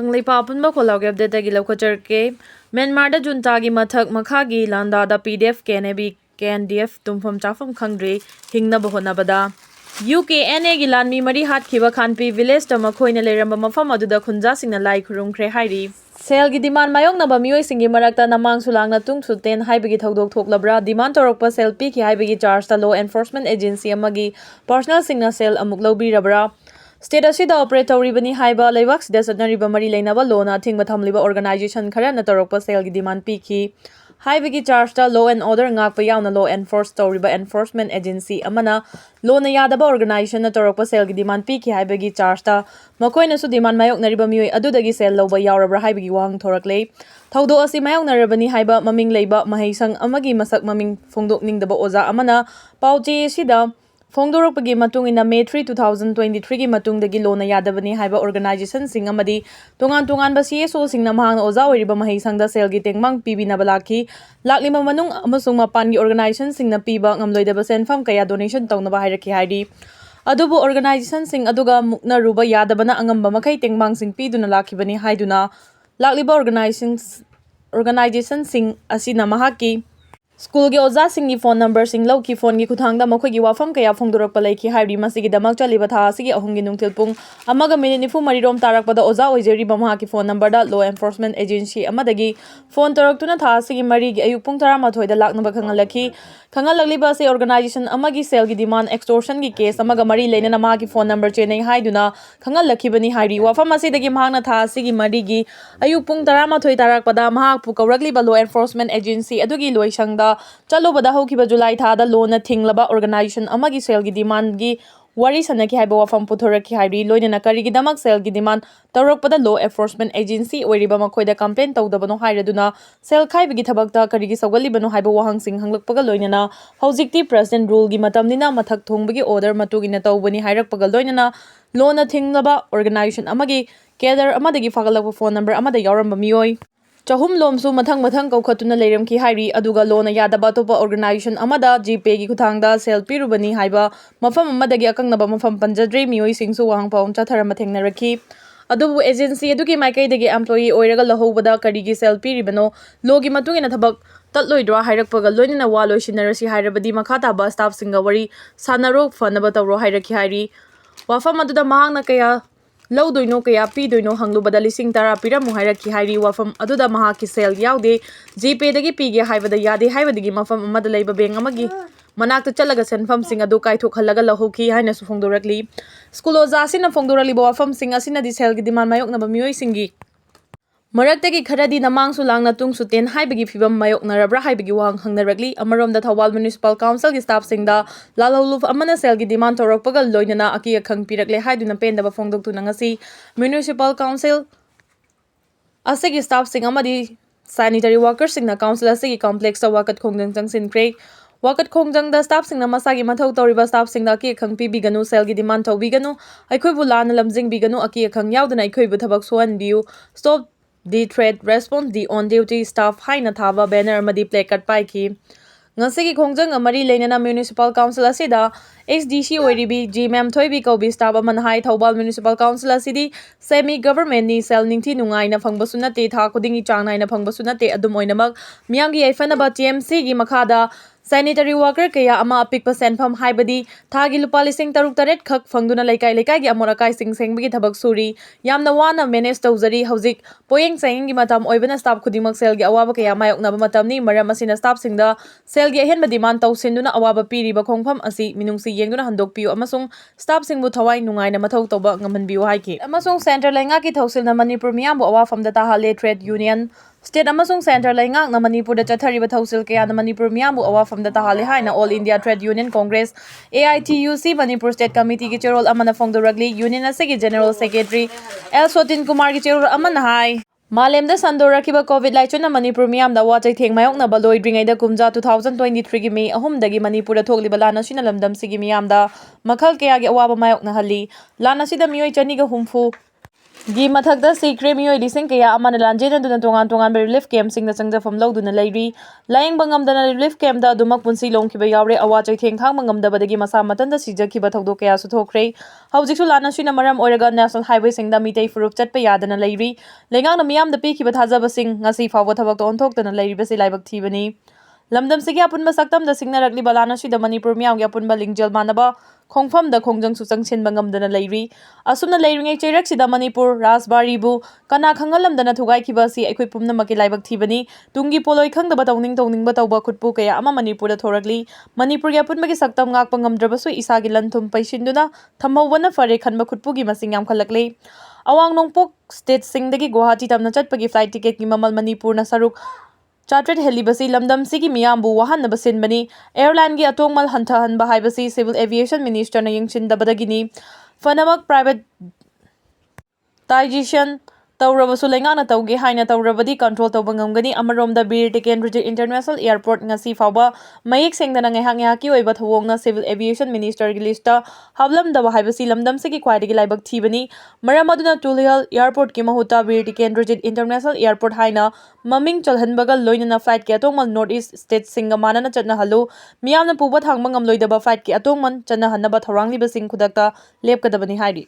Kangleipa apunba kholaw update dagi laukhachar ke Myanmar da junta gi mathak makha gi landa da PDF Kndf tumpham chafam khangre hingna bahonabada UKNA gi lanmi mari hat khiba khanpi village da makhoina leramba mafam aduda khunja singna lai khurumkhre hairi sel gi demand mayong na ba mioi singi marakta namang sulangna tung suten haibagi thodok thoklabra demand torokpa sel pi ki haibagi charge ta law enforcement agency amagi personal singna sel amuk lawbi rabra State asida operate tawribani haiba laiwak sida satnariba mari leinaba lona thingba thamliba organization khara na torokpa sel gi demand pi ki haibagi charge ta law and order ngakpa yauna law enforce tawriba enforcement agency amana lona yadaba organization na torokpa sel gi demand pi ki haibagi charge ta makoina su demand mayok nariba mioi adudagi sel lawba yaurabra haibagi wang thorakle thaudo asi mayok narabani haiba maming leiba mahaisang amagi masak maming phongdok ningdaba oza amana pauche sida Fongdorokpagi matung ina May 3, 2023 gi matung dagi lona yadabani haiba organization sing amadi tongan ba CSO sing na mahang oza oiriba mahaisangda sel gi tengmang pibina balaki laklima manung amasung mapan gi organization sing na piba ngamloidaba senfam kaya donation tawnaba hairaki hairi adubu organization sing aduga mukna ruba yadabana angamba makai tengmang sing piduna lakibani haiduna lakliba organization sing asina mahaki School gi oza singi phone number sing low ki phone gi kuthangda makhoi gi wafam kaya phongdorak palai ki hairi masigi damak chaliba tha asigi ahungi nungthil pung amaga minute nifu marirom tarak pada oza oijeri bama ki phone number da law enforcement agency amadagi phone tarak tuna tha asigi mari gi ayuk pung 13 da laknaba khangalakliba se organization amagi sel gi demand extortion gi case amaga mari leina nama ki phone number chenai haiduna khangalakibani hairi wafam asidagi mahangna tha asigi mari gi ayuk pung 13 tarak pada mahak pu kawrakliba law enforcement agency adugi loisangda Chalobada hokiba July thada lona thinglaba organization amagi sel gi demand gi wari sanaki haiba wafam puthoraki hairi loina kari gi damak sel gi demand tawrokpada law enforcement agency oiriba makhoida campaign tawdabano hairaduna sel khaibi gi thabakta kari gi sawgalibano haiba wahang sing hanglakpaga loina hojikti president rule gi matamnina mathak thongbagi order matugina tawbani hairakpaga loina lona thinglaba organization amagi cadre amadagi fagalakpa phone number amada yauramba mioi Chahum lomsu mathang kaukhatuna leiram ki hairi aduga lona yadaba topa organization amada GP gi kuthangda sel pirubani haiba mafam amadagi akangnaba mafam panjadre mioi singsu wahang paum chatharama thengnarakhi adubu agency adugi maikai dagi employee oiraga Lalhoubada karigi sel piribano logi matungina thabak tatloidra hairakpaga loinina waloi sinarasi hairabadi makhataba staff singa wari sanaro fanaba tawro hairaki hairi wafam aduda mahangna kaya Laudoino kaya pidoino hanglubada lising tara piramu hairaki hairi wafam aduda mahaki sel yaude GP dagi pige haibada yade haibadagi mafam amada leiba beng amagi manakta chalaga senfam sing adu kaithok halaga lahoki haina su phongdorakli school oza asina phongdorali ba wafam sing asina di sel gi demand mayok na ba mioi singi Maraktagi kharadi namang sulang na tung suten haibagi phibam mayok narabra haibagi wang hangnarakli amarom da Thawal municipal council gi staff singda lalholuf amana sel gi demand torokpaga loinana aki akhang pirakle haiduna pendaba phongdok tu nangasi municipal council asigi staff sing amadi sanitary workers singna council asigi complex ta wakat khongjang changsinkhre wakat khongjang da staff singna masagi mathau toriba staff singda aki akhang pibiganu sel gi demand tawbiganu aikhoibu lana lamjing biganu aki akhang yauduna aikhoibu thabak sohan biu stop The threat response the on duty staff haina thaba banner amadi placard paiki ngasigi khongjang amari leinana municipal council asida SDC oiribi GMM thoibi kobi staff aman hai Thawal municipal council asidi semi government ni sel ningthi nungai na phangba sunate tha khudingi changnai na phangba sunate adum oinamak miyangi aifanaba TMC gi makhada Sanitary worker kaya ama apikpa senfam haibadi thagi lupa lising taruk taret khak phangduna laikai gi amorakai sing-sengbagi thabak suri yamna wana manage tawjari hojik poyeng chayeng gi matam oibana staff khudimak sel gi awaba kaya mayoknaba matamni maram asina staff singda sel gi ahenba demand tawsinduna awaba piriba khongpham asi minungsi yengduna handokpiu amasung staff singbu thawai nungaina mathau tawba ngamhanbiu haiki amasung central lainga ki thausilna Manipur miyambu awafamda tahale trade union State amasung center laingak na Manipur da chathariba thausil kaya na Manipur miyambu awafam da tahali hai na All India Trade Union Congress AITUC Manipur State Committee ki cherol amana phongdoragli union asigi General Secretary L Sotin Kumar ki cherol amana hai Malem da sandorakiba COVID laichuna Manipur miyam da wachai thengmayok na baloi dringai da kumja 2023 gi May ahum dagi Manipur da thokliba lana sina lamdam sigi miyam da makhal kaya gi awaba mayok na hali lana sida miyoi chani ga humfu गी मथक्ता सिक्रे मियोय लिसिंग कया अमन लांजेन दुना तोंगान तोंगान relief camp सिंग द चंगदफम लौदुना लेरी लायंग बंगमदना रिलीफ कैम्प दा दुमक पुंसी लोंखिबा यावरे अवा चैथेंग खांग बंगमदबदगी मसा मतन दा सिजखिबा थौदो कया सुथोखरे हौजिकसु लाना सुना मरम ओइरगा नेशनल हाईवे सिंग दा मितै फुरुप चटपा यादना लेरी लेंगांग मियाम द पीखिबा थाजबसिंग ngasi फावबा थबक तो ओंथोक्तना लेरिबसि लाइबक थीबनी लमदम सिगी अपुनबा सक्तम द सिंगनरकली बलाना सुदा मणिपुर मियाम गे अपुनबा लिंगजल मानबा खोंगफम द खोंजंग सुचंग छिन बंगमदना लेरी असुमना लेरिंगे चेरक सिदा मणिपुर राजबारीबु कना खंगलमदना थुगाइखिबसि अखोय पुमनमकि लाइबक थीबनी तुंगी पोलोय खंगदबा तौनिंग तौबा खुटपु कया अमा मणिपुर द थोरकली मणिपुर गे अपुनबगी सक्तम ngakpa ngamdrabasu isagi lanthum paisinduna thamhobana fare khanba khutpugi masing yam khalakle awang nongpok state singdagi guwahati tamna chatpagi flight ticket ki mamal manipur na saruk chartered हेलीबसी लमदम सिगी मियामबु वाहन बसिनबनी एयरलाइन की अतोंगमल हंथहनबा हाइबसी सिविल एविएशन मिनिस्टर न यंगचिनदबदगिनी फनमक प्राइवेट टाइजेशन तौरबसु लेंगाना तौगे हाइना तौरबदी कंट्रोल तौबंगमगनी अमरोमदा Bir Tikendrajit international airport ngasi फावबा मयेक सेंगदना ngehak ओइबा थवोंगना सिविल एविएशन मिनिस्टर की लिस्ट हावलमदबा हाइबसी लमदम सिगी क्वाइदगी लाइबक थीबनी मरम अदुना टुलिहल एयरपोर्ट की महुता बीर टिकेंद्रजी इंटरनेशनल एयरपोर्ट हाइना ममिंग चलहनबगा लोइनना फ्लाइट के अतोंगमल नॉर्थ ईस्ट स्टेट सिंग मानना चटनहलु मियामना पुबा थांगबा ngamloidaba फ्लाइट के अतोंगमन चनहनबा थौरांगलिबसिंग खुदकता लेपकदबनी हाइरी